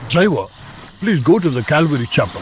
Driver, please go to the Calvary Chapel.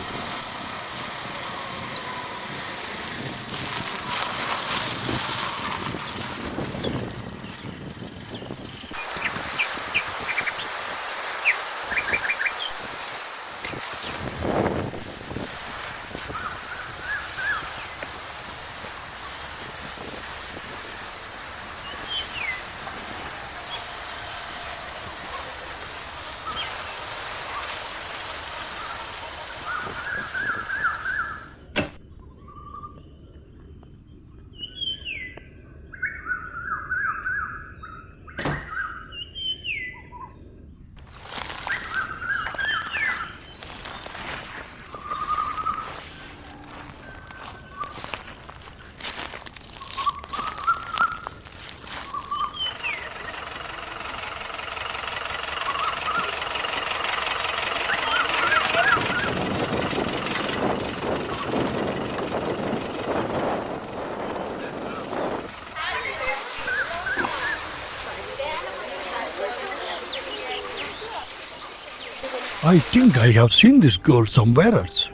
I think I have seen this girl somewhere else.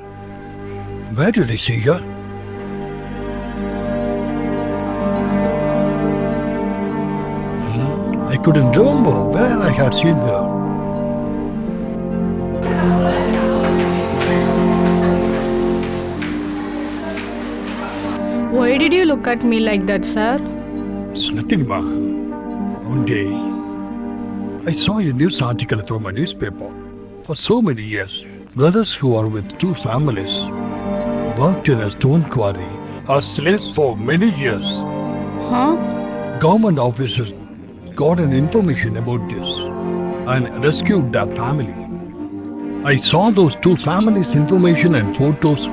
Where did I see her? I couldn't remember where I had seen her. Why did you look at me like that, sir? It's nothing, ma. One day, I saw a news article from a newspaper. For so many years, brothers who are with two families worked in a stone quarry as slaves for many years. Huh? Government officers got an information about this and rescued their family. I saw those two families' information and photos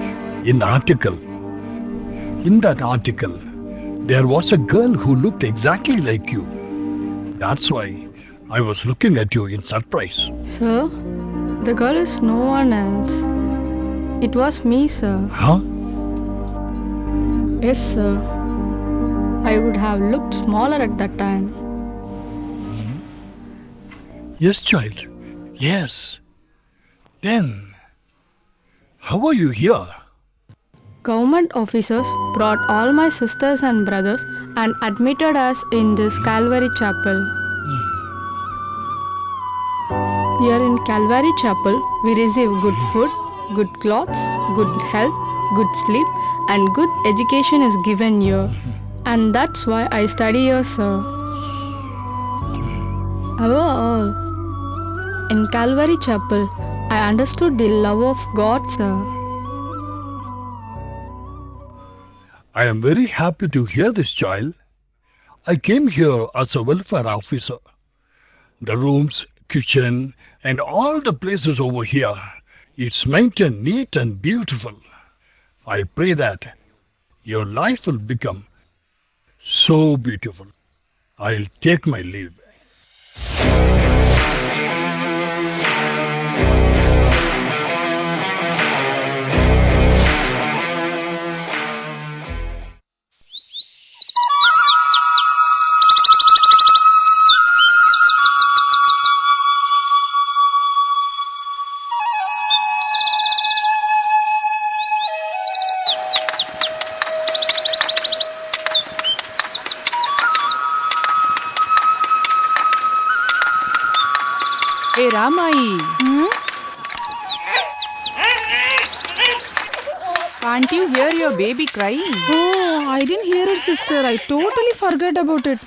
in the article. In that article, there was a girl who looked exactly like you. That's why I was looking at you in surprise. Sir, the girl is no one else. It was me, sir. Huh? Yes, sir. I would have looked smaller at that time. Yes, child. Yes. Then, how are you here? Government officers brought all my sisters and brothers and admitted us in this Calvary Chapel. Here in Calvary Chapel, we receive good food, good clothes, good health, good sleep, and good education is given here. And that's why I study here, sir. Above all, in Calvary Chapel, I understood the love of God, sir. I am very happy to hear this, child. I came here as a welfare officer. The rooms, kitchen, and all the places over here, it's maintained neat and beautiful. I pray that your life will become so beautiful. I'll take my leave. Hey Ramai, can't you hear your baby crying? Oh, I didn't hear it, sister. I totally forgot about it.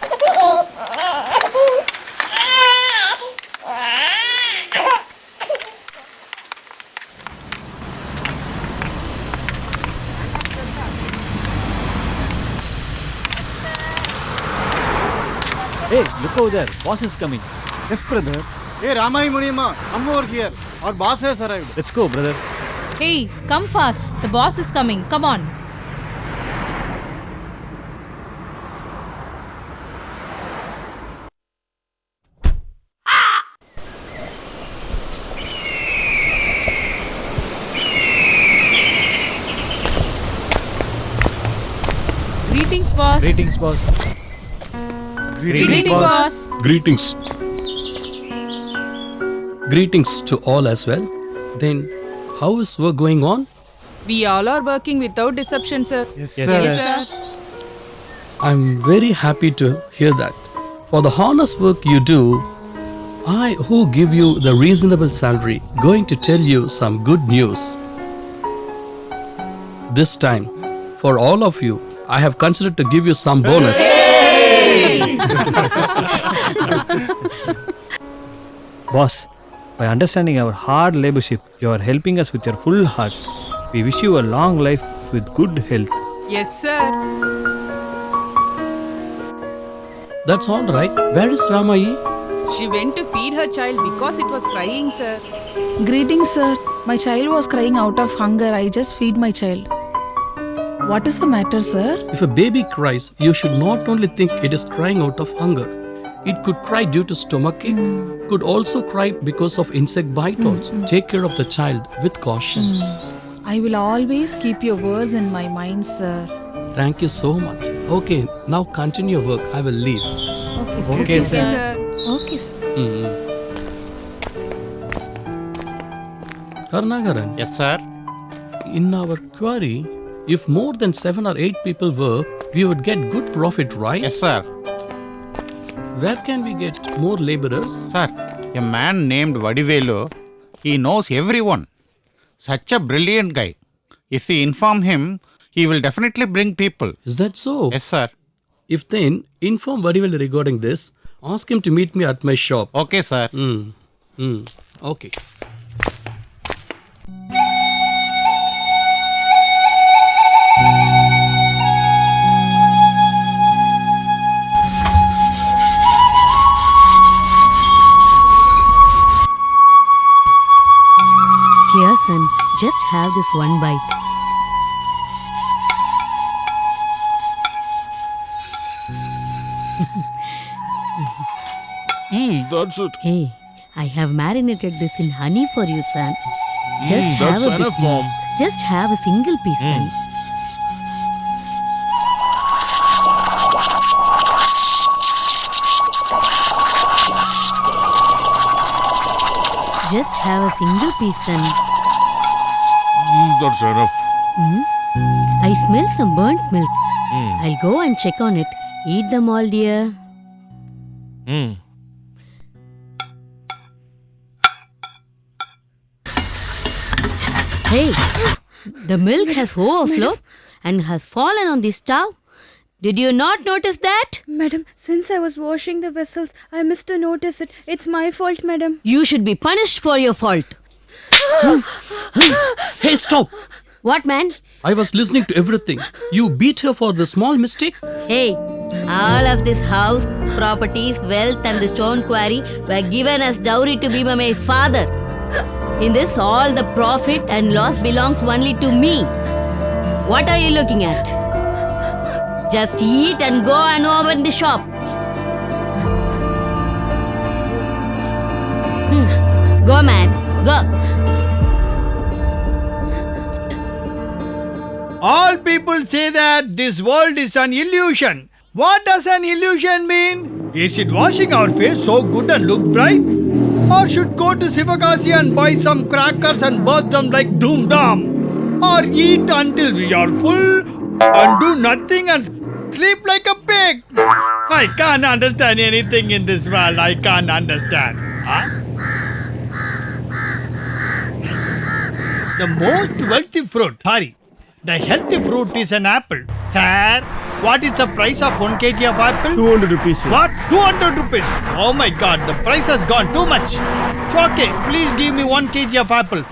Hey, look over there. Boss is coming. Yes, brother. Hey, Ramai Muniyamma, come over here. Our boss has arrived. Let's go, brother. Hey, come fast. The boss is coming. Come on. Greetings, boss. Greetings, boss. Greetings, boss. Greetings. Greetings to all as well. Then, how is work going on? We all are working without deception, sir. Yes, Yes, sir. I'm very happy to hear that. For the honest work you do, I, who give you the reasonable salary, going to tell you some good news. This time, for all of you, I have considered to give you some bonus. Boss, by understanding our hard laborship, you are helping us with your full heart. We wish you a long life with good health. Yes, sir. That's all right. Where is Ramai? She went to feed her child because it was crying, sir. Greetings, sir. My child was crying out of hunger. I just feed my child. What is the matter, sir? If a baby cries, you should not only think it is crying out of hunger. It could cry due to stomachache, could also cry because of insect bite also. Take care of the child with caution. I will always keep your words in my mind, sir. Thank you so much. Okay, now continue your work. I will leave. Okay, sir. Okay, Yes, sir. sir. Okay, sir. Karnagaran, Yes, sir. in our quarry, if more than 7 or 8 people work, we would get good profit, right? Yes, sir. Where can we get more laborers? Sir, a man named Vadivelu, he knows everyone. Such a brilliant guy. If we inform him, he will definitely bring people. Is that so? Yes, sir. If then, inform Vadivel regarding this. Ask him to meet me at my shop. Okay, sir. Okay. Here, son, just have this one bite. That's it. Hey, I have marinated this in honey for you, son. Just have a bit. Mom. Just have a single piece, son. Just have a single piece, son. That's enough. I smell some burnt milk. I'll go and check on it. Eat them all, dear. Hey, the milk has overflowed and has fallen on the stove. Did you not notice that? Madam, since I was washing the vessels, I missed to notice it. It's my fault, madam. You should be punished for your fault. Hey, stop! What, man? I was listening to everything. You beat her for the small mistake? Hey, all of this house, properties, wealth and the stone quarry were given as dowry to be my father. In this, all the profit and loss belongs only to me. What are you looking at? Just eat and go and open the shop. Go, man. Go. All people say that this world is an illusion. What does an illusion mean? Is it washing our face so good and look bright? Or should go to Sivakasi and buy some crackers and burst them like Doom Dam? Or eat until we are full and do nothing and sleep like a pig? I can't understand anything in this world. I can't understand. Huh? The most wealthy fruit, sorry, the healthy fruit is an apple. Sir, what is the price of 1 kg of apple? 200 rupees. What? 200 rupees? Oh my god, the price has gone too much. It's okay, please give me 1 kg of apple.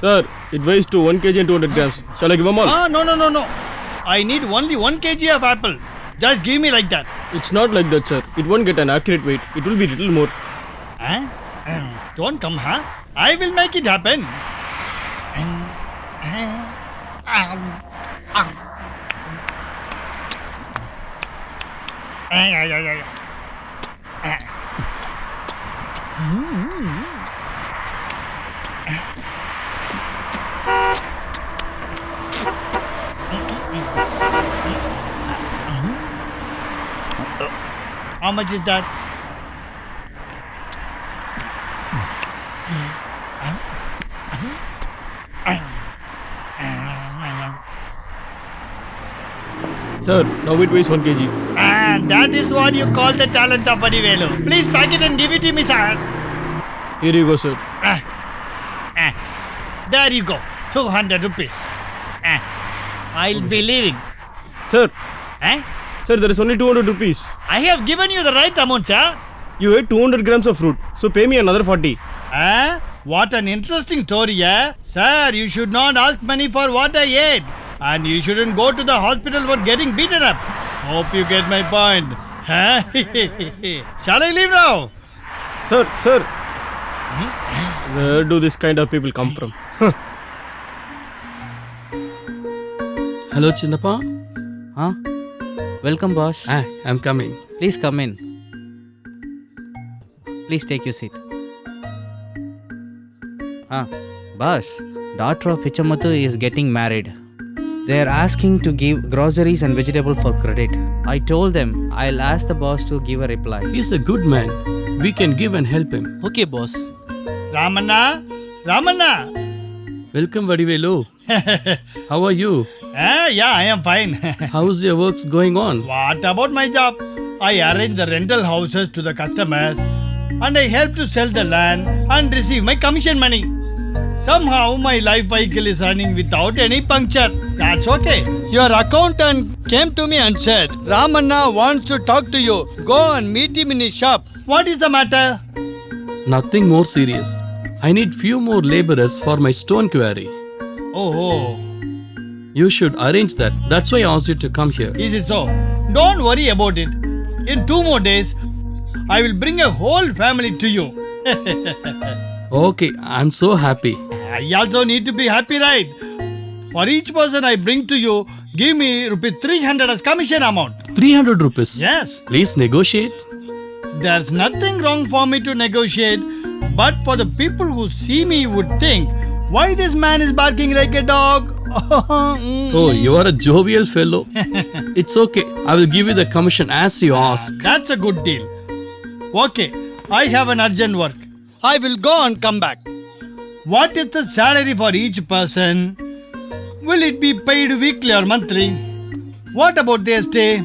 Sir, it weighs to 1 kg and 200 grams. Shall I give them all? No. I need only 1 kg of apple. Just give me like that. It's not like that, sir. It won't get an accurate weight. It will be little more. Huh? Don't come, huh? I will make it happen. much is that? Sir, now it weighs 1 kg. And that is what you call the talent of Vadivelu. Please pack it and give it to me, sir. Here you go, sir. There you go. 200 rupees. I'll be leaving. Sir, Eh? sir, there is only 200 rupees. I have given you the right amount, sir. You ate 200 grams of fruit, so pay me another 40. What an interesting story, yeah? Sir, you should not ask money for what I ate. And you shouldn't go to the hospital for getting beaten up. Hope you get my point. Huh? Shall I leave now? Sir. Where do this kind of people come from? Hello, Chinnappa. Huh? Welcome, boss. I'm coming. Please come in. Please take your seat. Boss, daughter of Pichamuthu is getting married. They are asking to give groceries and vegetable for credit. I told them I'll ask the boss to give a reply. He's a good man. We can give and help him. Okay, boss. Ramanna? Welcome, Vadivelu. How are you? Yeah, I am fine. How's your works going on? What about my job? I arrange the rental houses to the customers and I help to sell the land and receive my commission money. Somehow my life vehicle is running without any puncture. That's okay. Your accountant came to me and said, Ramanna wants to talk to you. Go and meet him in his shop. What is the matter? Nothing more serious. I need few more laborers for my stone quarry. Oh, You should arrange that. That's why I asked you to come here. is it so? Don't worry about it. In 2 more days, I will bring a whole family to you. Okay, I'm so happy. I also need to be happy, right? For each person I bring to you, give me rupees 300 as commission amount. 300 rupees. Yes, Please negotiate. there's nothing wrong for me to negotiate, but for the people who see me would think, why this man is barking like a dog? Oh, you are a jovial fellow. It's okay. I will give you the commission as you ask. That's a good deal. Okay, I have an urgent work. I will go and come back. What is the salary for each person? Will it be paid weekly or monthly? What about their stay?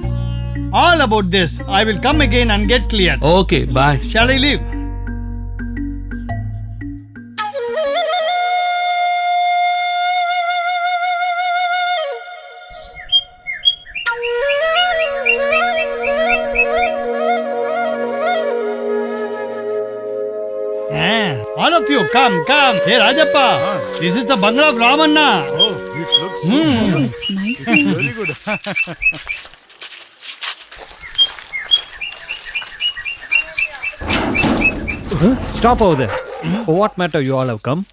All about this. I will come again and get cleared. Okay, bye. Shall I leave? All of you, come. Hey, Rajappa. This is the bungalow of Ramanna. Oh, it looks It's nice. very good. Stop over there. For what matter you all have come?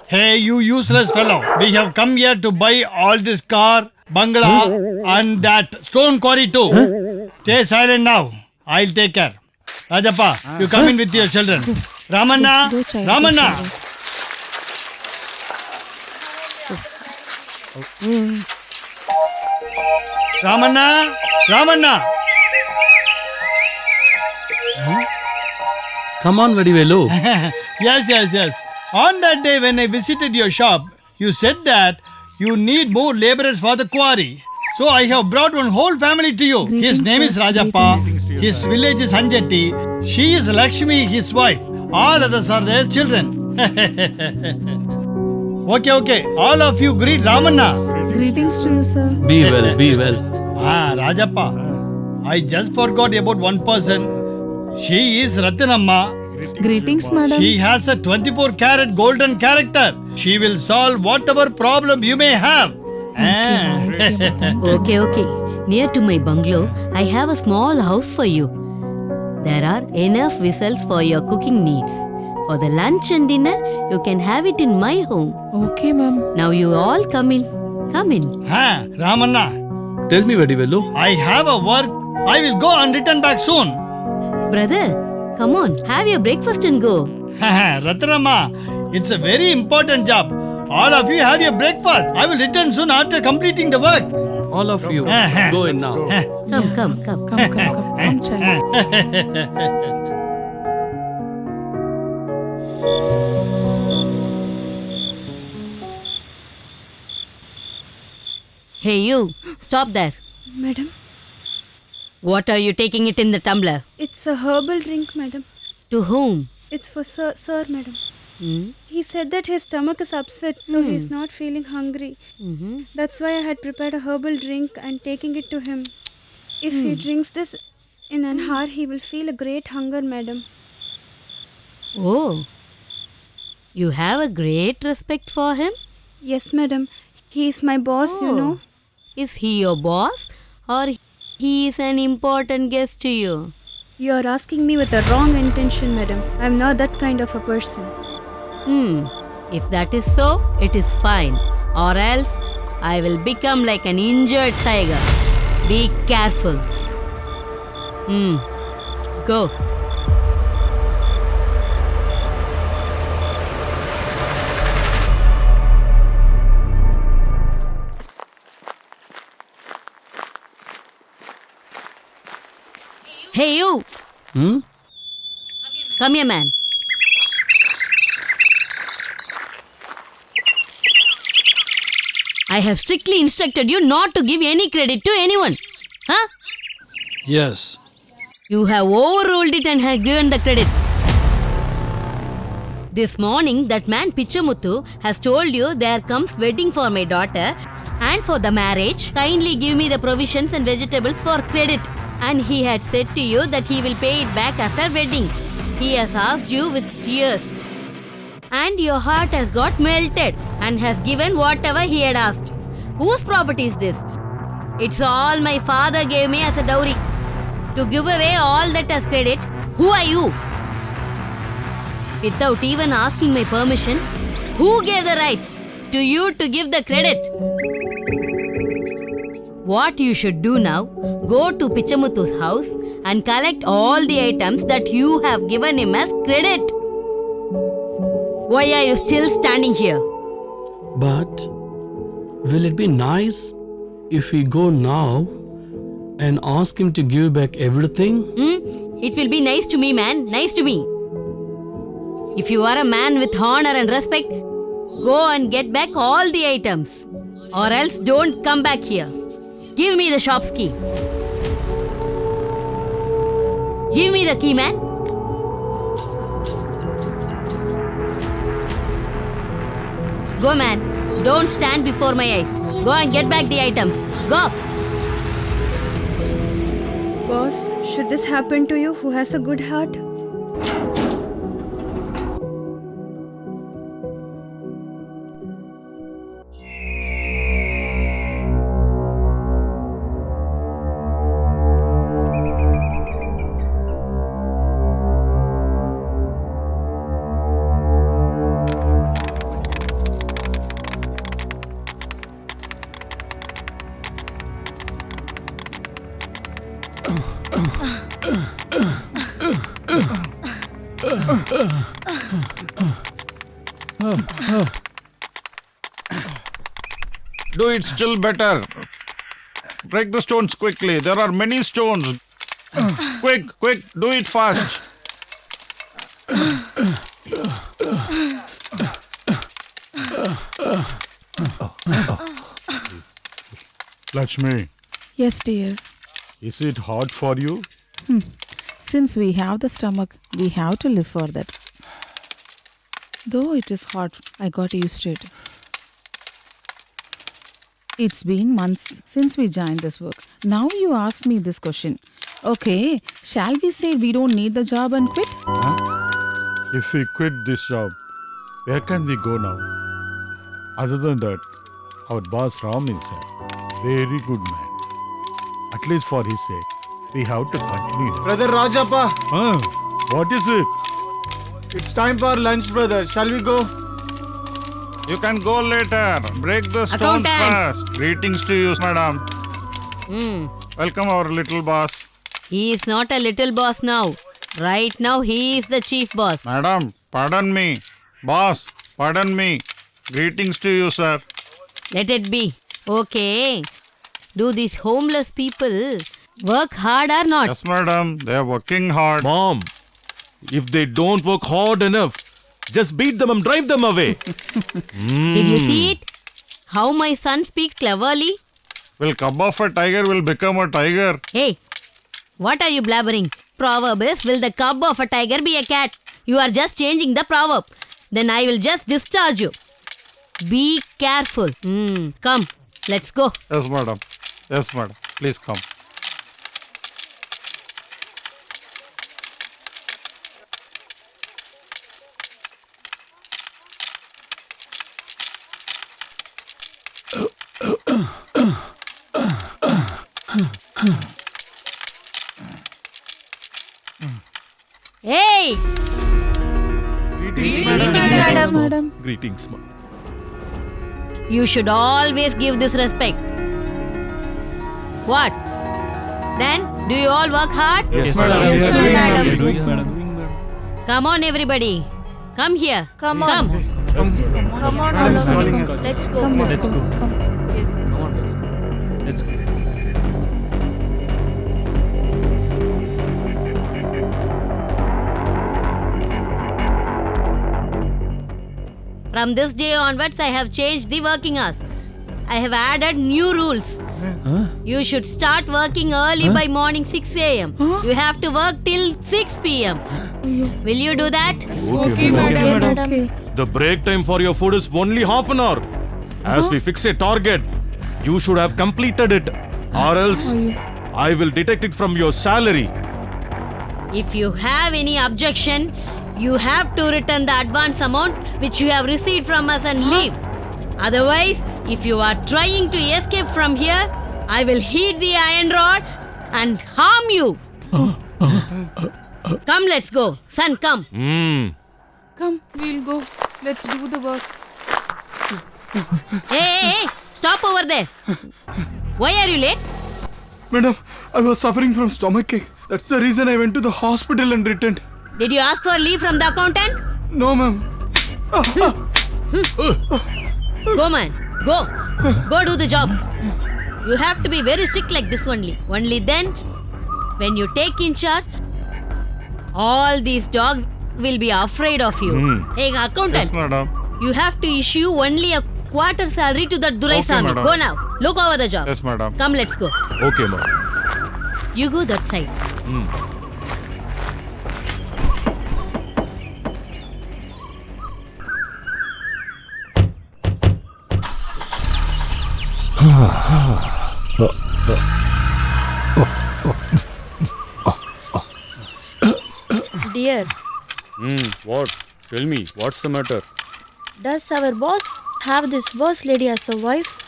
Hey, you useless fellow. We have come here to buy all this car, bungalow, and that stone quarry too. Stay silent now. I'll take care. Rajappa, you come in with your children. Ramanna. Ramanna. Come on, Vadivelu. Yes. On that day when I visited your shop, you said that you need more laborers for the quarry. So I have brought one whole family to you. His name is Rajappa. His village is Anjati. She is Lakshmi, his wife. All others are their children. Okay. All of you greet Ramanna. Greetings to you, sir. Be well. Rajappa. I just forgot about one person. She is Ratanamma. Greetings, madam. She has a 24-carat golden character. She will solve whatever problem you may have. Okay. Near to my bungalow, I have a small house for you. There are enough vessels for your cooking needs. For the lunch and dinner, you can have it in my home. Okay, ma'am. Now you all come in. Ramanna, Tell me, Vadivelu. I have a work. I will go and return back soon. Brother, come on, have your breakfast and go. Ratanamma, it's a very important job. All of you have your breakfast. I will return soon after completing the work. All of you, go in now. Come. Come, child. Hey, you, stop there. Madam, What are you taking it in the tumbler? it's a herbal drink, madam. To whom? It's for sir, madam. Hmm? He said that his stomach is upset, so he's not feeling hungry. Mm-hmm. That's why I had prepared a herbal drink and taking it to him. If he drinks this in an hour, he will feel a great hunger, madam. Oh, you have a great respect for him? Yes, madam. He is my boss, you know. Is he your boss or he is an important guest to you? You are asking me with a wrong intention, madam. I'm not that kind of a person. If that is so, it is fine. Or else, I will become like an injured tiger. Be careful. Go. Hey, you! Come here, man. I have strictly instructed you not to give any credit to anyone. Huh? Yes. You have overruled it and have given the credit. This morning, that man Pichamuthu has told you there comes wedding for my daughter, and for the marriage, kindly give me the provisions and vegetables for credit. And he had said to you that he will pay it back after wedding. He has asked you with tears. And your heart has got melted and has given whatever he had asked. Whose property is this? It's all my father gave me as a dowry. To give away all that as credit, who are you? Without even asking my permission, who gave the right to you to give the credit? What you should do now, go to Pichamuthu's house and collect all the items that you have given him as credit. Why are you still standing here? But will it be nice if we go now and ask him to give back everything? It will be nice to me, man. Nice to me. If you are a man with honor and respect, go and get back all the items. Or else don't come back here. Give me the shop's key. Give me the key, man. Go, man. Don't stand before my eyes. Go and get back the items. Go. Boss, should this happen to you who has a good heart? Do it still better. Break the stones quickly. There are many stones. Quick, do it fast. Lakshmi, Yes, dear. is it hard for you? Since we have the stomach, we have to live for that. Though it is hot, I got used to it. It's been months since we joined this work. Now you ask me this question. Okay, shall we say we don't need the job and quit? If we quit this job, where can we go now? Other than that, our boss Ram is a very good man. At least for his sake, we have to continue. Brother Rajappa, What is it? it's time for lunch, brother. Shall we go? You can go later. Break the stones Accountant. first. Greetings to you, madam. Welcome our little boss. He is not a little boss now. Right now, he is the chief boss. Madam, pardon me. Boss, pardon me. Greetings to you, sir. Let it be. Okay. Do these homeless people work hard or not? Yes, madam. They are working hard. Mom, if they don't work hard enough, just beat them and drive them away. Did you see it? How my son speaks cleverly? Will cub of a tiger will become a tiger. Hey, what are you blabbering? Proverb is, will the cub of a tiger be a cat? You are just changing the proverb. Then I will just discharge you. Be careful. Come, let's go. Yes, madam. Yes, madam. Please come. Hey! Greetings, madam. Greetings, ma'am. You should always give this respect. What? Then, do you all work hard? Yes, madam. Yes, madam. Come on, everybody. Come here. Come on. Come on, madam. Let's go. Let's go. Yes. Come on, let's go. Let's go. From this day onwards, I have changed the working hours. I have added new rules. You should start working early by morning 6 a.m. You have to work till 6 p.m. Will you do that? Okay, madam. The break time for your food is only half an hour. As we fix a target, you should have completed it, or else I will deduct it from your salary. If you have any objection, you have to return the advance amount which you have received from us and leave. Otherwise, if you are trying to escape from here, I will heat the iron rod and harm you. Come, let's go. Son, come. Come, we'll go. Let's do the work. Hey, stop over there. Why are you late? Madam, I was suffering from stomachache. That's the reason I went to the hospital and returned. Did you ask for leave from the accountant? No, ma'am. Go, man. Go. Go do the job. You have to be very strict like this only. Only then, when you take in charge, all these dogs will be afraid of you. Hey, accountant. Yes, madam. You have to issue only a quarter salary to that Durai Sami. madam. Go now. Look over the job. Yes, madam. Come, let's go. Okay, ma'am. You go that side. Dear, What? Tell me, what's the matter? does our boss have this boss lady as a wife?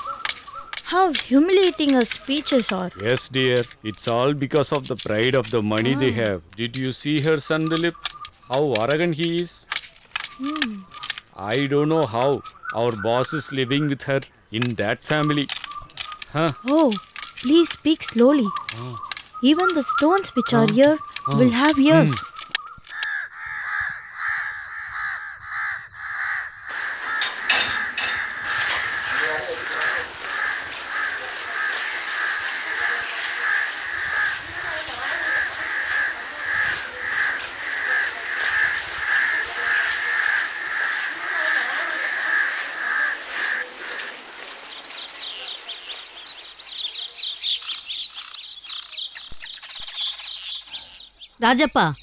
How humiliating her speeches are. Yes, dear. It's all because of the pride of the money they have. Did you see her son, Dilip? How arrogant he is? I don't know how our boss is living with her in that family. Oh, please speak slowly. Even the stones which are here will have ears. Rajappa,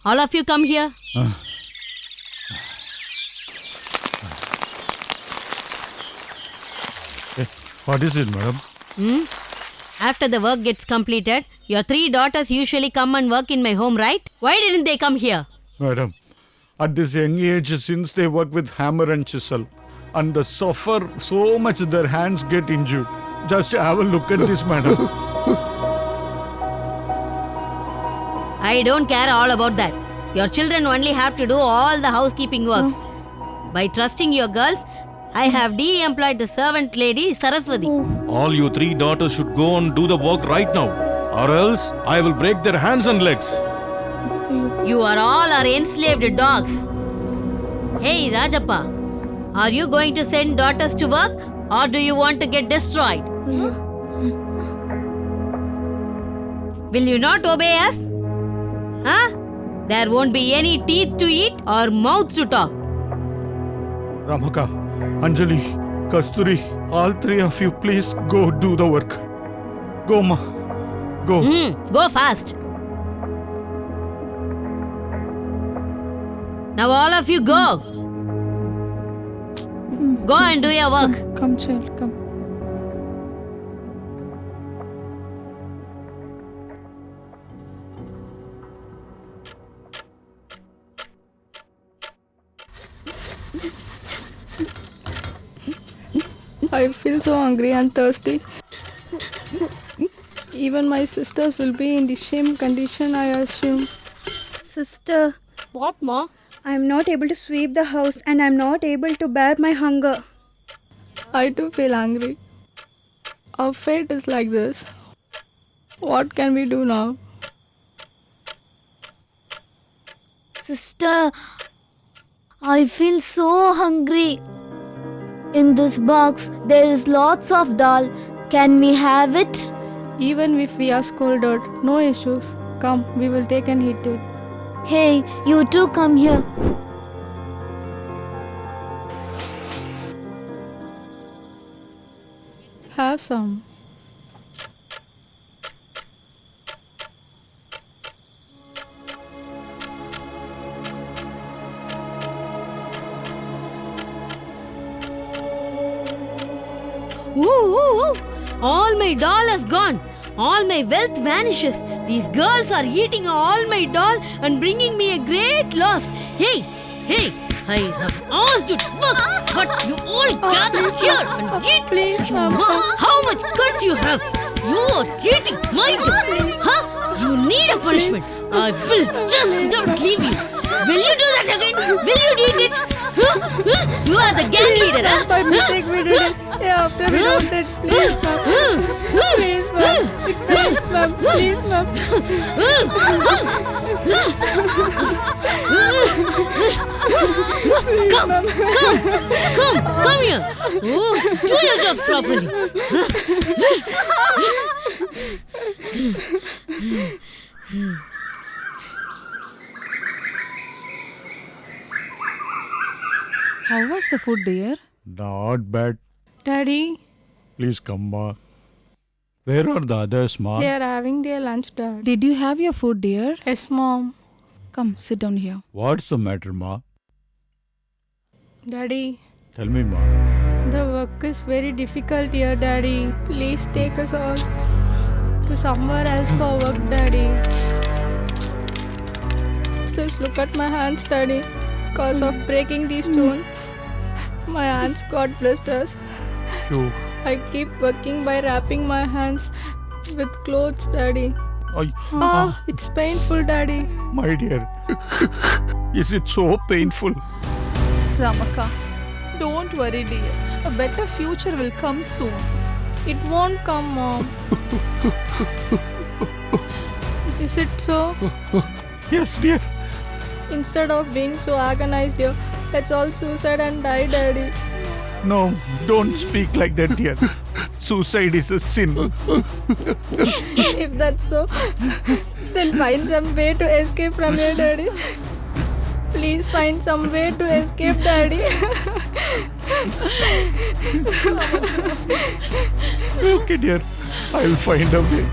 all of you come here. What is it, madam? After the work gets completed, your 3 daughters usually come and work in my home, right? Why didn't they come here? Madam, at this young age, since they work with hammer and chisel, and they suffer so much their hands get injured. Just have a look at this, madam. I don't care all about that. Your children only have to do all the housekeeping works. By trusting your girls, I have de-employed the servant lady Saraswati. All you 3 daughters should go and do the work right now, or else I will break their hands and legs. You are all our enslaved dogs. Hey Rajappa, are you going to send daughters to work or do you want to get destroyed? Will you not obey us? Huh? There won't be any teeth to eat or mouths to talk. Ramaka, Anjali, Kasturi, all three of you, please go do the work. Go, ma. Go. Go fast. Now all of you go. Go and do your work. Come, child, come. I feel so hungry and thirsty. Even my sisters will be in the same condition, I assume. Sister, What, Ma? I'm not able to sweep the house and I'm not able to bear my hunger. I too feel hungry. Our fate is like this. What can we do now? Sister, I feel so hungry. In this box, there is lots of dal. Can we have it? Even if we are scolded, no issues. Come, we will take and eat it. Hey, you two come here. Have some. Ooh. All my doll is gone. All my wealth vanishes. These girls are eating all my doll and bringing me a great loss. Hey, I have asked you to work, but you all gather here and eat. Please, You know how much guts you have. You are eating my doll. Huh? You need a punishment. I will just not leave you. Will you do that again? Will you eat it? Huh? You are the gang leader, huh? By mistake we did it. Yeah, after we don't it. Please, ma'am. Please, ma'am. Please, ma'am. Please, ma'am. Come here. Oh, do your jobs properly. How was the food, dear? Not bad. Daddy, Please come, ma. Where are the others, ma? they are having their lunch, Dad. Did you have your food, dear? Yes, Mom. Come, sit down here. What's the matter, ma? Daddy, Tell me, ma. the work is very difficult here, Daddy. Please take us all to somewhere else for work, Daddy. Just look at my hands, Daddy. Because of breaking these stones, my hands got blisters. You. I keep working by wrapping my hands with clothes, Daddy. It's painful, Daddy. My dear. Is it so painful? Ramaka, don't worry, dear. A better future will come soon. It won't come, Mom. Is it so? Yes, dear. Instead of being so agonized here, let's all suicide and die, Daddy. No, don't speak like that, dear. Suicide is a sin. If that's so, then find some way to escape from here, Daddy. Please find some way to escape, Daddy. Okay, dear. I'll find a way.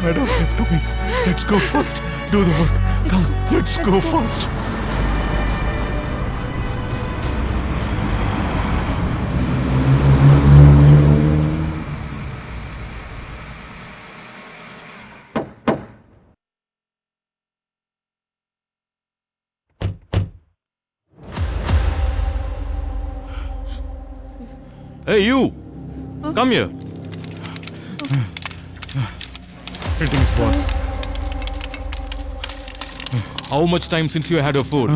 Madam is coming. Let's go fast. Do the work. Come, let's go fast. Hey, you! Come here. Greetings, boss. How much time since you had your food?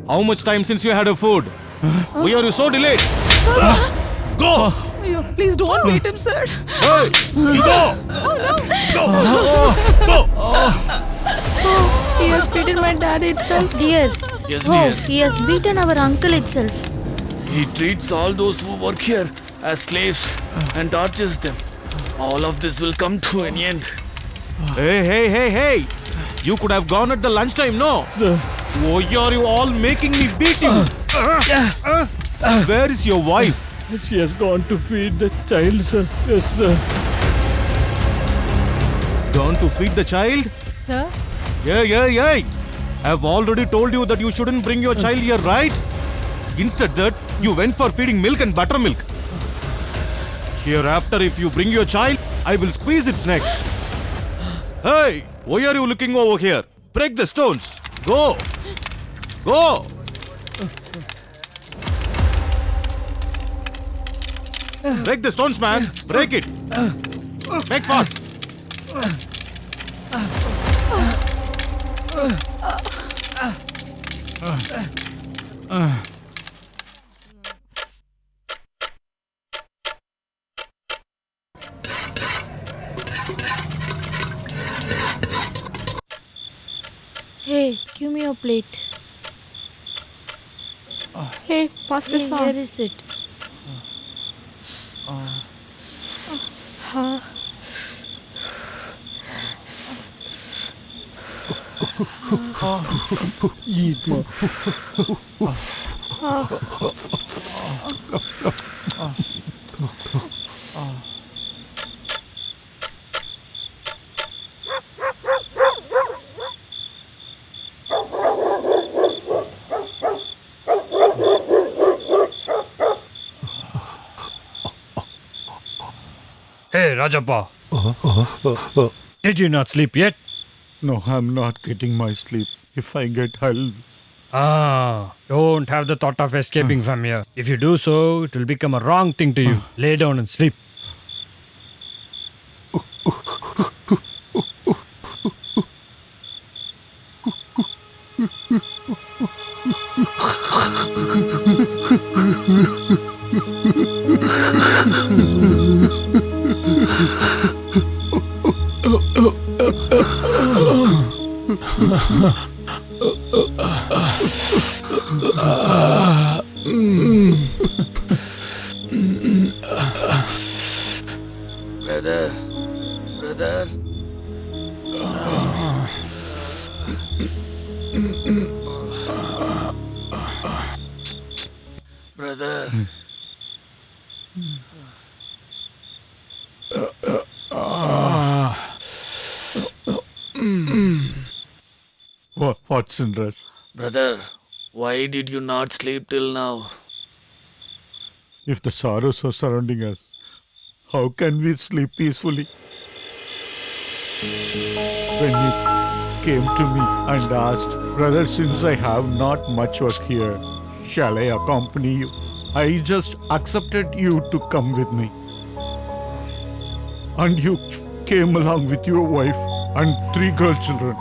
How much time since you had your food? Why are you so delayed? Go! Please don't beat him, sir. Hey! Go! He has beaten my dad itself. Dear. Yes, Oh, dear. he has beaten our uncle itself. He treats all those who work here as slaves and tortures them. All of this will come to an end. Hey! You could have gone at the lunchtime, no? Sir. Why are you all making me beat you? Where is your wife? She has gone to feed the child, sir. Yes, sir. Gone to feed the child? Sir? Yeah. I've already told you that you shouldn't bring your child here, right? Instead that, you went for feeding milk and buttermilk. Hereafter, if you bring your child, I will squeeze its neck. Hey, why are you looking over here? Break the stones. Go. Break the stones, man. Break it. Make fast. Hey, give me your plate. Hey, pass this Hey, on. where is it? Eat more. Hey, Rajappa. Did you not sleep yet? No, I'm not getting my sleep. If I get I'll... Don't have the thought of escaping from here. If you do so, it will become a wrong thing to you. Lay down and sleep. Brother. Brother. What's in dress? Brother, why did you not sleep till now? If the sorrows are surrounding us, how can we sleep peacefully? When you came to me and asked, brother, since I have not much work here, shall I accompany you? I just accepted you to come with me. And you came along with your wife and 3 girl children.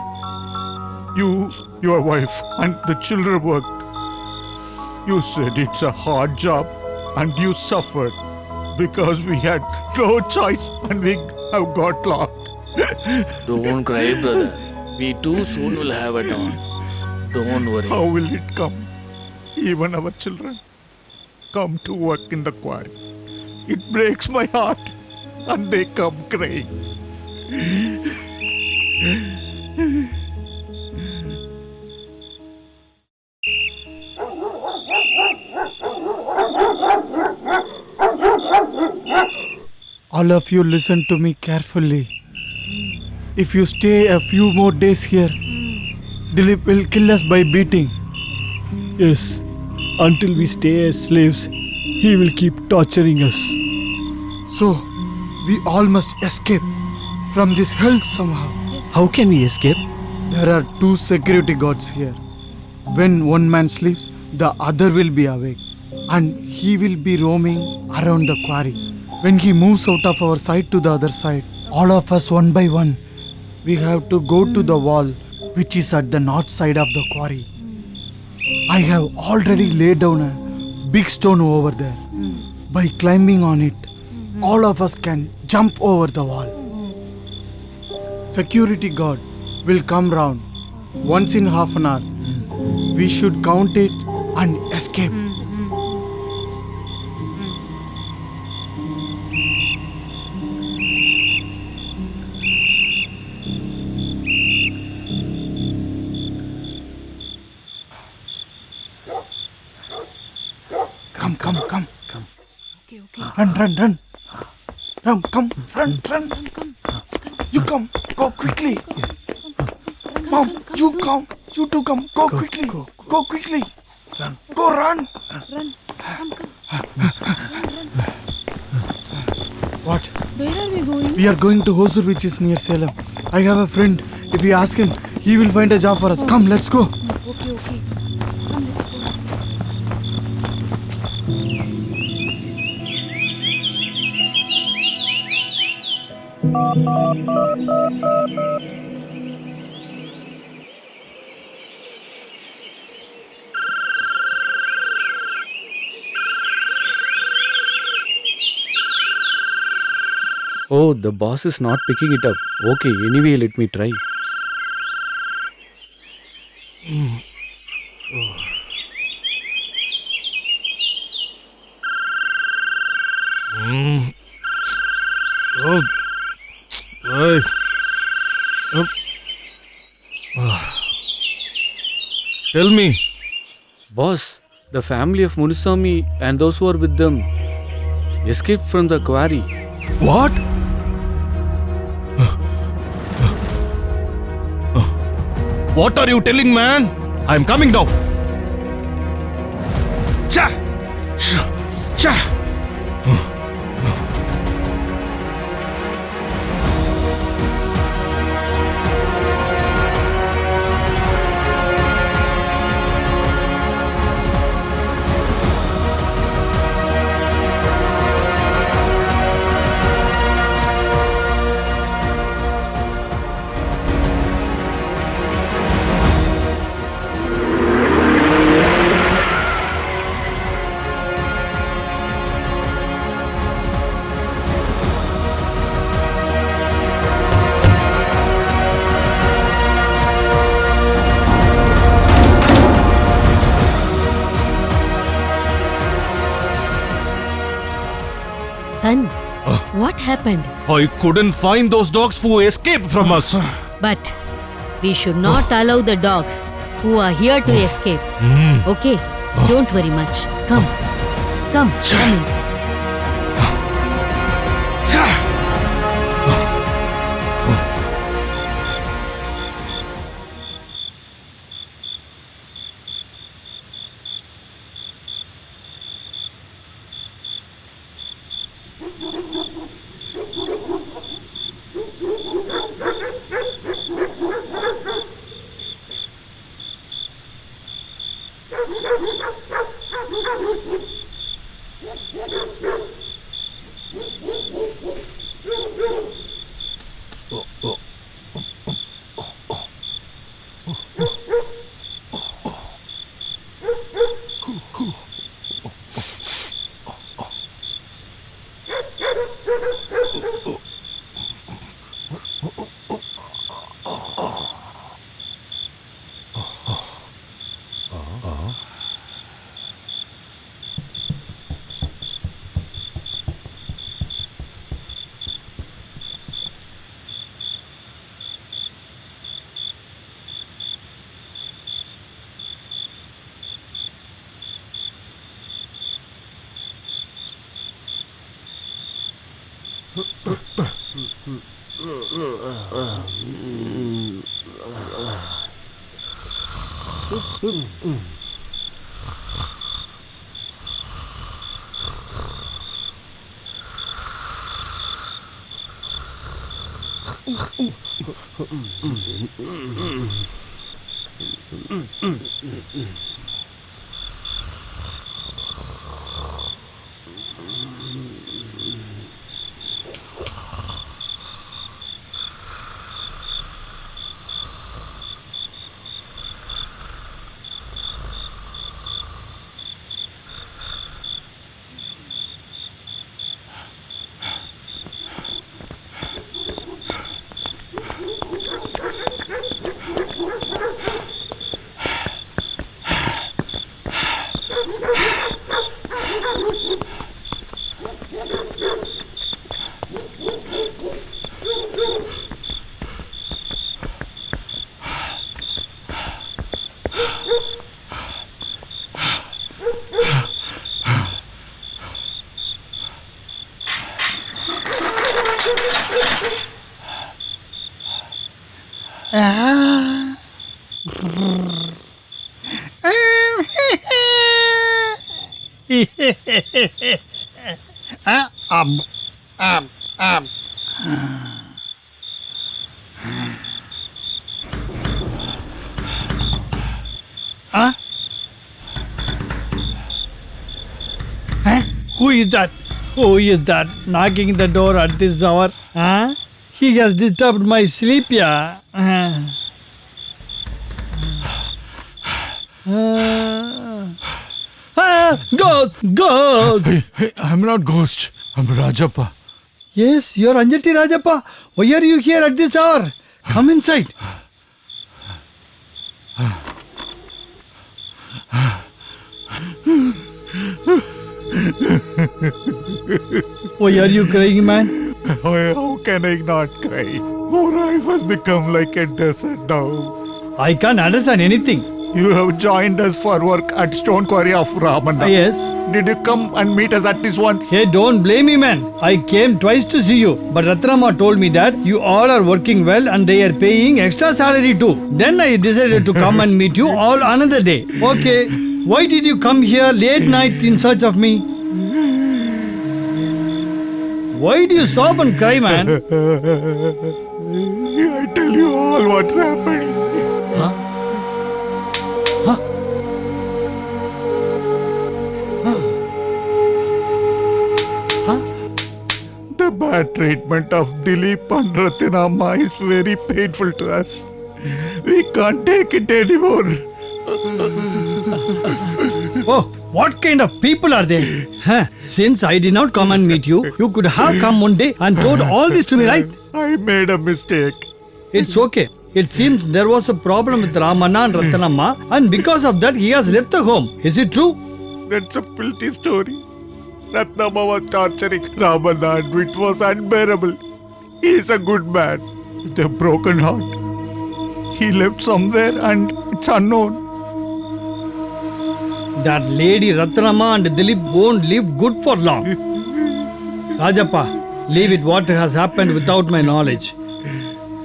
You, your wife, and the children worked. You said it's a hard job and you suffered because we had no choice and we have got locked. Don't cry, brother. We too soon will have a dawn. Don't worry. How will it come? Even our children come to work in the quarry. It breaks my heart and they come crying. All of you listen to me carefully. If you stay a few more days here, Dilip will kill us by beating. Yes, until we stay as slaves, he will keep torturing us. So, we all must escape from this hell somehow. How can we escape? There are 2 security guards here. When one man sleeps, the other will be awake and he will be roaming around the quarry. When he moves out of our sight to the other side, all of us one by one, we have to go to the wall which is at the north side of the quarry. I have already laid down a big stone over there. By climbing on it, all of us can jump over the wall. Security guard will come round once in half an hour. We should count it and escape. Come. Run. Come. Run. You come. Go quickly. Mom, you come. You two come. Go quickly. Go quickly. Go run. What? Where are we going? We are going to Hosur, which is near Salem. I have a friend. If we ask him, he will find a job for us. Come, let's go. Okay. Come, let's go. Oh, the boss is not picking it up. Okay, anyway, let me try. Tell me. Boss, the family of Munisami and those who are with them escaped from the quarry. What? What are you telling, man? I'm coming now. Cha! Cha! Son, what happened? I couldn't find those dogs who escaped from us. But we should not allow the dogs who are here to escape. Okay, don't worry much. Come in. um. Huh? Huh? Who is that? Who is that knocking the door at this hour? Huh? He has disturbed my sleep, yeah. Ghost! Ghost! Hey, I'm not Ghost. I'm Rajappa. Yes, you're Anjati Rajappa. Why are you here at this hour? Come inside. Why are you crying, man? How can I not cry? Our life has become like a desert now. I can't understand anything. You have joined us for work at Stone Quarry of Ramana. Yes. Did you come and meet us at this once? Hey, don't blame me, man. I came twice to see you. But Ratnama told me that you all are working well and they are paying extra salary too. Then I decided to come and meet you all another day. Okay. Why did you come here late night in search of me? Why do you sob and cry, man? I tell you all what's happening. Huh? Huh? Huh? The bad treatment of Dilip and Ratinamma is very painful to us. We can't take it anymore. Oh, what kind of people are they? Huh? Since I did not come and meet you, you could have come one day and told all this to me, right? I made a mistake. It's okay. It seems there was a problem with Ramana and Ratnamma, and because of that, he has left the home. Is it true? That's a filthy story. Ratnamma was torturing Ramana and it was unbearable. He is a good man with a broken heart. He left somewhere and it's unknown. That lady Ratnamma and Dilip won't live good for long. Rajappa, leave it what has happened without my knowledge.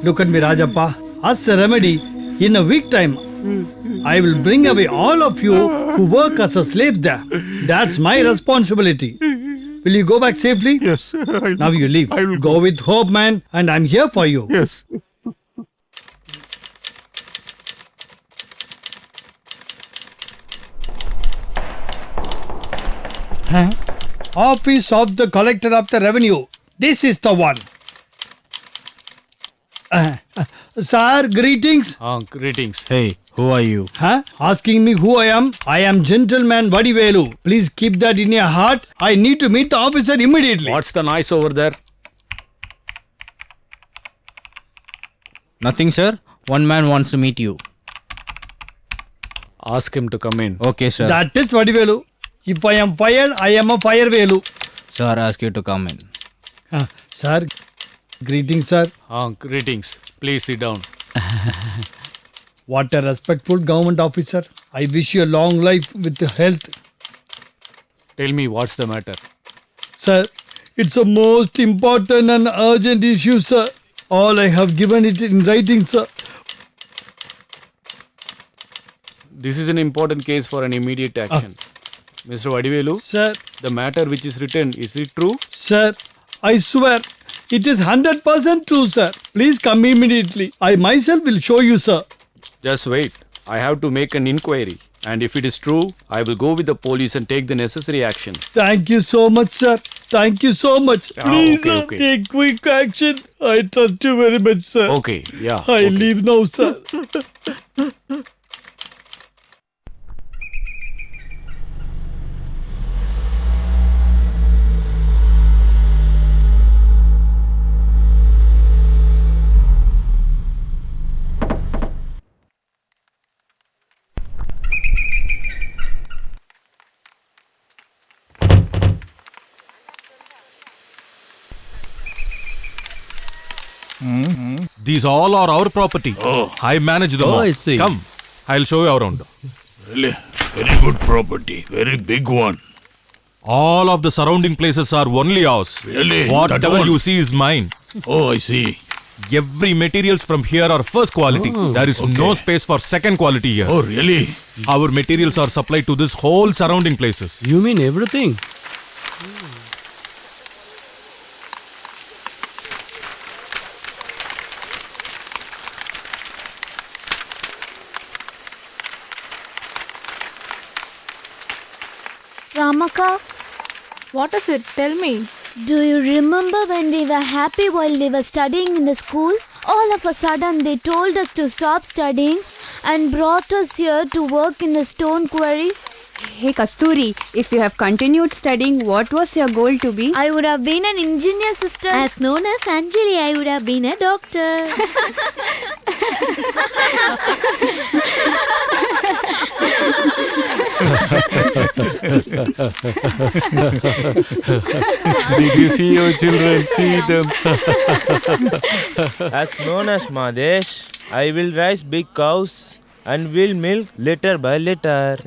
Look at me, Rajappa. As a remedy, in a week time, I will bring away all of you who work as a slave there. That's my responsibility. Will you go back safely? Yes. Now you leave. I will go with hope, man, and I'm here for you. Yes. Huh? Office of the Collector of the Revenue. This is the one. Sir, greetings. Greetings. Hey, who are you? Huh? Asking me who I am? I am Gentleman Vadivelu. Please keep that in your heart. I need to meet the officer immediately. What's the noise over there? Nothing, sir. One man wants to meet you. Ask him to come in. Okay, sir. That is Vadivelu. If I am fired, I am a firevelu. Sir, ask you to come in. Sir, greetings, sir. Greetings. Please sit down. What a respectful government officer. I wish you a long life with health. Tell me what's the matter. Sir, it's a most important and urgent issue, sir. All I have given it in writing, sir. This is an important case for an immediate action. Mr. Vadivelu, sir, the matter which is written, is it true? Sir, I swear, it is 100% true, sir. Please come immediately. I myself will show you, sir. Just wait. I have to make an inquiry. And if it is true, I will go with the police and take the necessary action. Thank you so much, sir. Thank you so much. Please okay. take quick action. I trust you very much, sir. Okay, yeah. I leave now, sir. These all are our property. I manage them all. I see. Come, I'll show you around. Really? Very good property. Very big one. All of the surrounding places are only ours. Really? That Whatever one? you see is mine. Oh, I see. Every materials from here are first quality. There is no space for second quality here. Oh, really? Our materials are supplied to this whole surrounding places. You mean everything? Ramaka, What is it? Tell me. do you remember when we were happy while we were studying in the school? All of a sudden they told us to stop studying and brought us here to work in the stone quarry. Hey Kasturi, if you have continued studying, what was your goal to be? I would have been an engineer, sister. As known as Anjali, I would have been a doctor. Did you see your children? See them. As known as Madesh, I will raise big cows and will milk liter by liter.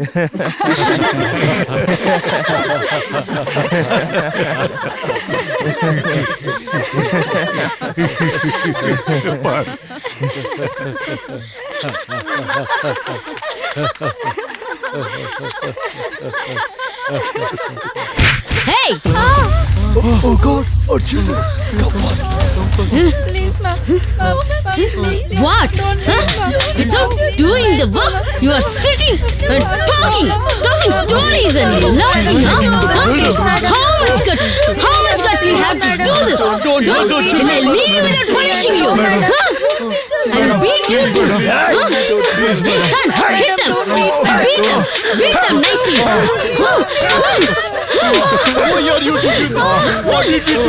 Hey! Oh God, our children. Come on. Please, ma'am. Please. What? Huh? Without doing the work, you are sitting and talking stories and laughing, huh? How much guts you have to do this? Can I leave you without punishing you? Huh? I'll beat you. Huh? Hey son, hit them. Beat them nicely. Why are you doing that? What did we do?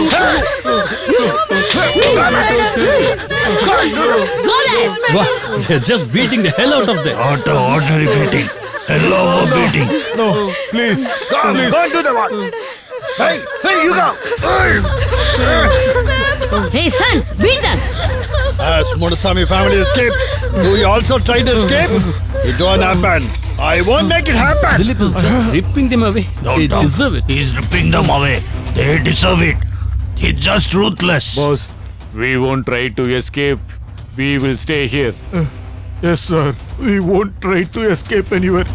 Go there. Wow, they're just beating the hell out of them. Not an ordinary beating. A love of beating. No, please. Go do the one. Hey, you go. Hey son, beat them. As Murasamy family escaped, do you also try to escape? It won't happen. I won't make it happen. Dilip is just ripping them away. They deserve it. He's ripping them away. They deserve it. He's just ruthless. Boss, we won't try to escape. We will stay here. Yes, sir. We won't try to escape anywhere.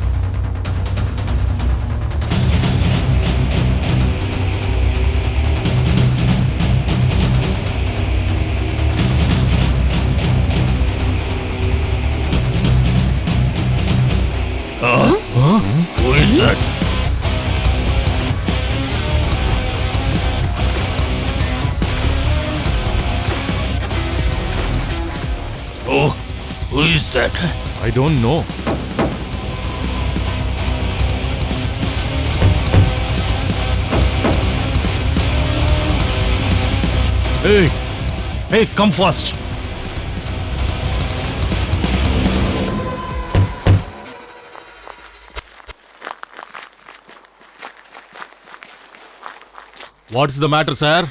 Who is that? Oh, who is that? I don't know. Hey, come fast. What's the matter, sir?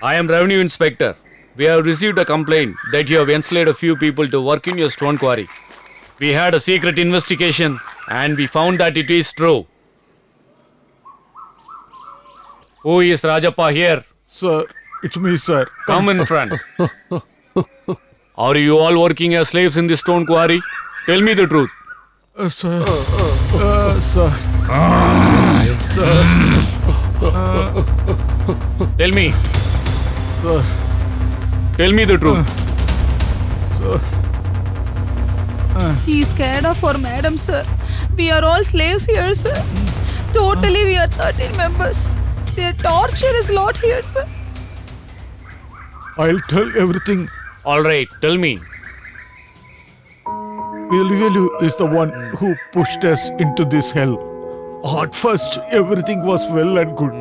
I am Revenue Inspector. We have received a complaint that you have enslaved a few people to work in your stone quarry. We had a secret investigation and we found that it is true. Who is Rajappa here? Sir, it's me, sir. Come in front. Are you all working as slaves in this stone quarry? Tell me the truth. Sir. Tell me. Sir. Tell me the truth. Sir. He is scared of our madam, sir. We are all slaves here, sir. Totally, we are 13 members. Their torture is lot here, sir. I'll tell everything. All right, tell me. Velu is the one who pushed us into this hell. At first, everything was well and good.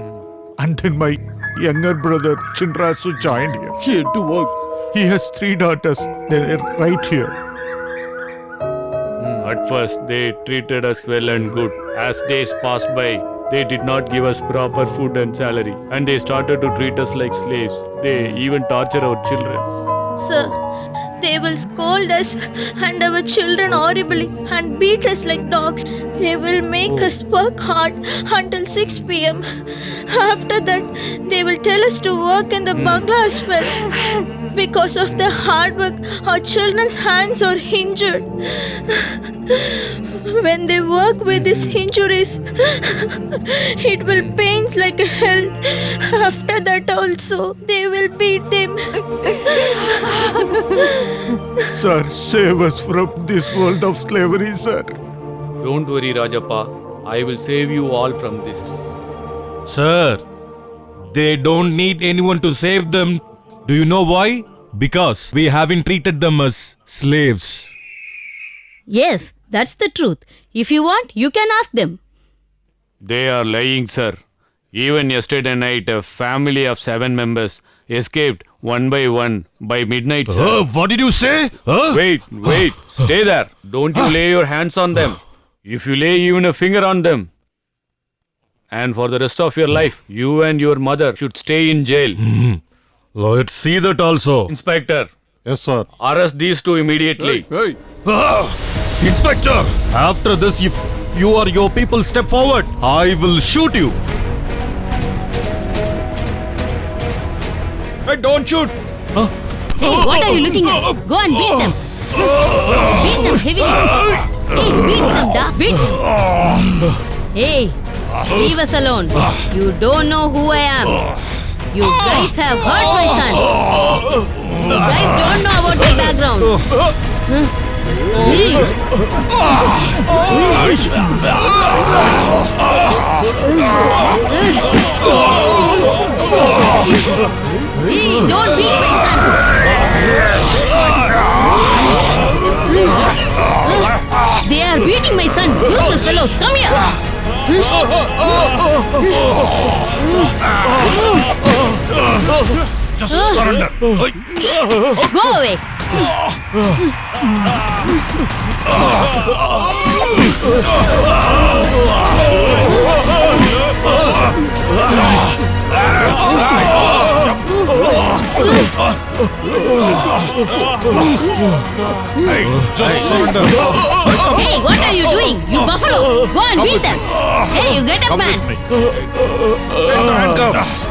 And then my younger brother Chinrasu joined here to work. He has 3 daughters. They're right here. At first, they treated us well and good. As days passed by, they did not give us proper food and salary. And they started to treat us like slaves. They even torture our children. Sir, they will scold us and our children horribly and beat us like dogs. They will make us work hard until 6 p.m. After that, they will tell us to work in the bungalow as well. Because of the hard work, our children's hands are injured. When they work with these injuries, it will pains like hell. After that also, they will beat them. Sir, save us from this world of slavery, sir. Don't worry, Rajappa. I will save you all from this. Sir, they don't need anyone to save them. Do you know why? Because we haven't treated them as slaves. Yes, that's the truth. If you want, you can ask them. They are lying, sir. Even yesterday night, a family of 7 members escaped one by midnight, sir. What did you say? Wait, stay there. Don't you lay your hands on them. If you lay even a finger on them, and for the rest of your life, you and your mother should stay in jail. Let's see that also. Inspector, Yes, sir. arrest these two immediately. Inspector! After this, if you or your people step forward, I will shoot you. Hey, don't shoot. Hey, what are you looking at? Go and beat them. Beat them heavily. Hey, beat them, da. Beat them. Hey, leave us alone. You don't know who I am. You guys have hurt my son. You guys don't know about my background. Leave. Hey, don't beat my son. They are beating my son. Useless fellows, come here. Just surrender. Go away. Hey, just surrender. Hey, what are you doing? You buffalo. Go and beat them. Hey, you get up, man. Handcuffs.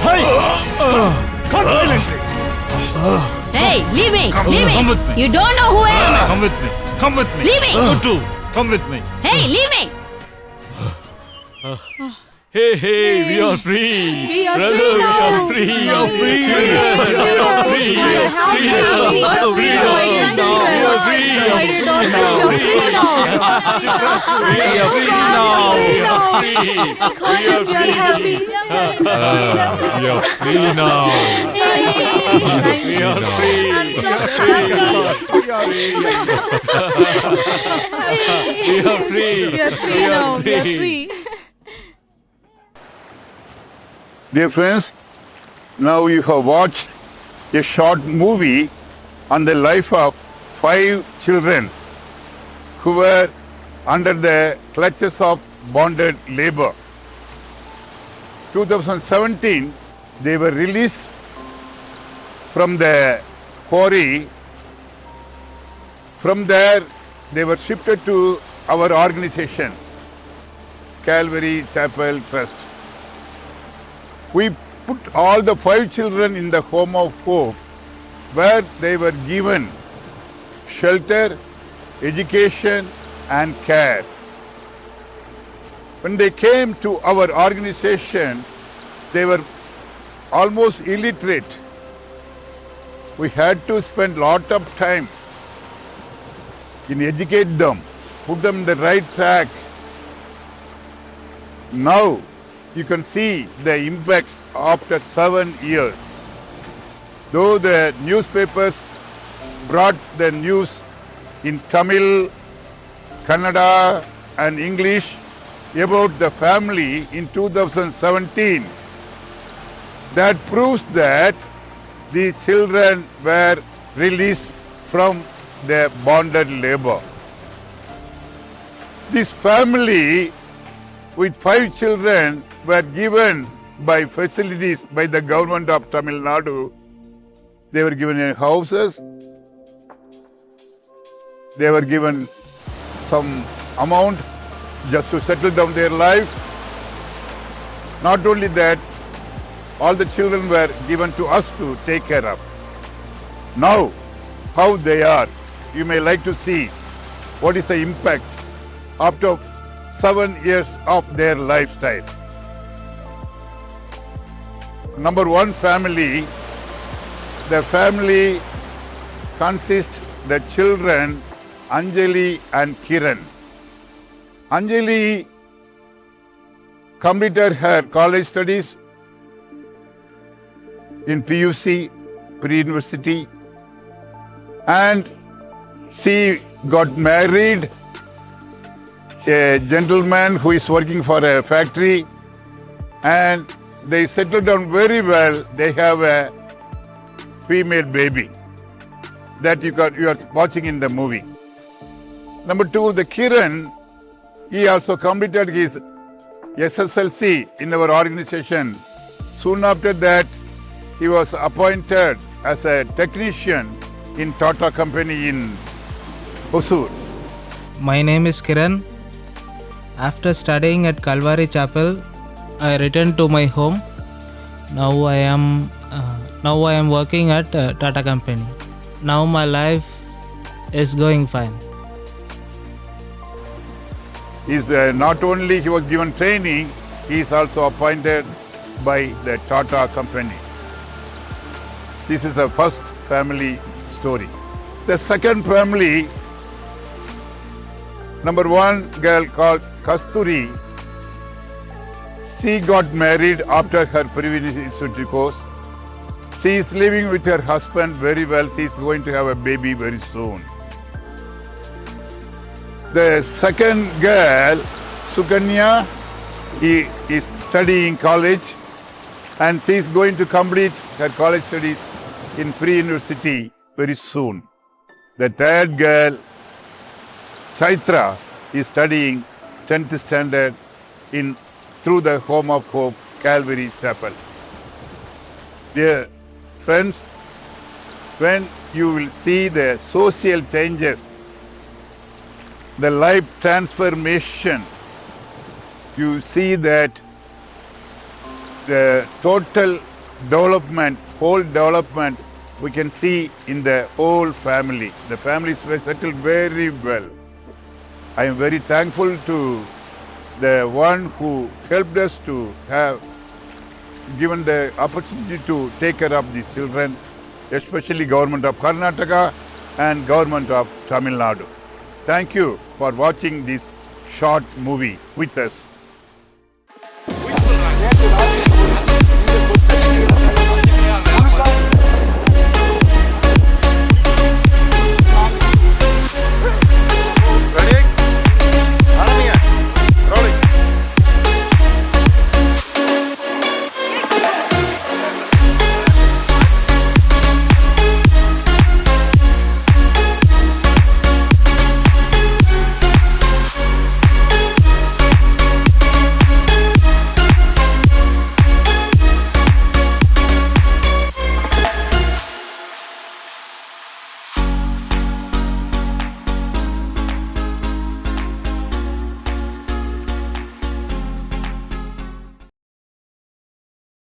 Hey! Hey, leave me. Leave Come me. with me. You don't know who I am. Come with me. Come with me. Leave me. You too. Come with me. Hey, leave me. Hey, we are free. We are Brother, free now. we are free. We are free. We are free. We are free. We are free. My dear daughters, we are free now. We are free now. We are free. God, we are happy. We are free now. We are free. I'm so happy. We are free. We are free now. We are free. Dear friends, now you have watched a short movie on the life of 5 children who were under the clutches of bonded labor. 2017, they were released from the quarry. From there, they were shifted to our organization, Calvary Chapel Trust. We put all the 5 children in the home of hope, where they were given shelter, education and care. When they came to our organization, they were almost illiterate. We had to spend lot of time in educate them, put them in the right track. Now you can see the impact after 7 years. Though the newspapers brought the news in Tamil, Kannada and English about the family in 2017, that proves that the children were released from their bonded labor. This family with 5 children were given by facilities by the government of Tamil Nadu. They were given houses, they were given some amount just to settle down their life. Not only that, all the children were given to us to take care of. Now, how they are, you may like to see what is the impact after 7 years of their lifestyle. Number one family, the family consists the children Anjali and Kiran. Anjali completed her college studies in PUC, pre-university, and she got married a gentleman who is working for a factory, and they settled down very well. They have a female baby that you are watching in the movie. Number two, the Kiran, he also completed his SSLC in our organization. Soon after that, he was appointed as a technician in Tata Company in Hosur. My name is Kiran. After studying at Calvary Chapel, I returned to my home. Now I am working at Tata Company. Now my life is going fine. Not only he was given training, he is also appointed by the Tata Company. This is the first family story. The second family, number one girl called Kasturi. She got married after her pre-university course. She is living with her husband very well. She is going to have a baby very soon. The second girl, Sukanya, he is studying college, and she is going to complete her college studies in pre-university very soon. The third girl, Chaitra, is studying 10th standard through the Home of Hope, Calvary Chapel. Dear friends, when you will see the social changes, the life transformation, you see that the total development, whole development, we can see in the whole family. The families were settled very well. I am very thankful to the one who helped us to have given the opportunity to take care of these children, especially Government of Karnataka and Government of Tamil Nadu. Thank you for watching this short movie with us.